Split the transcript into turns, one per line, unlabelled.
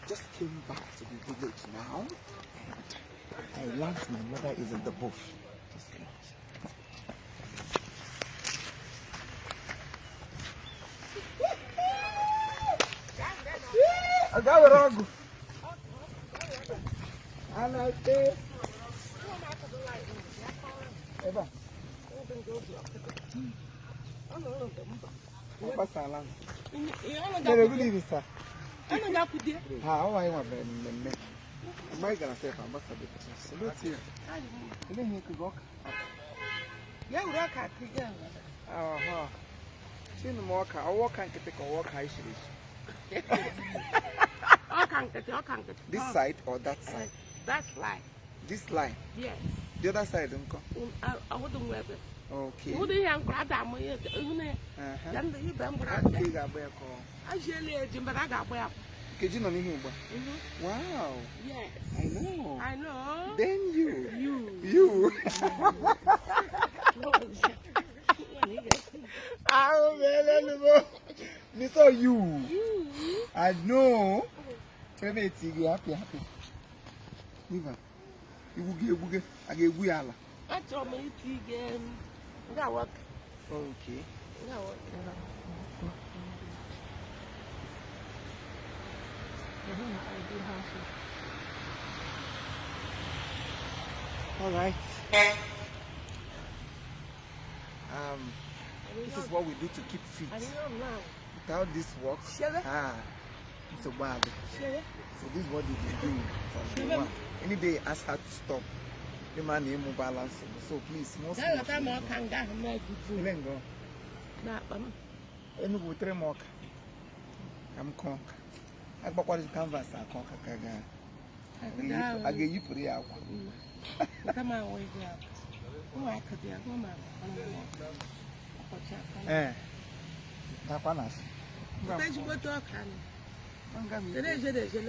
just came back to the village now. I learned my mother is in the bush. Just I got it wrong. I like it. Eba. What's that land? Good evening, sir. How are you? I'm gonna say, I'm must have been. So let's hear. You didn't need to walk. Yeah, we are cat together. Oh, see the walker. I walk and take a walk. I should. This side or that side?
That's line.
This line?
Yes.
The other side, uncle?
I wouldn't wear it.
Okay.
Would you have grabbed them? But I got well.
Wow.
Yes.
I know.
I know.
Then you. Me saw you. I know. Happy. Liver. You will get I gave we all.
I told me again. That work.
Okay.
That work.
All right. This is what we do to keep fit. Without this work, it's a bad. So this is what we do from day one. Any day I start to stop, the man name will balance. So please, most of the time, I'm conk. I got what is canvas. I conk. I get you put it out.
Come on, wait up. Oh, I could be a woman.
Tapanas.
Mas you go to a can.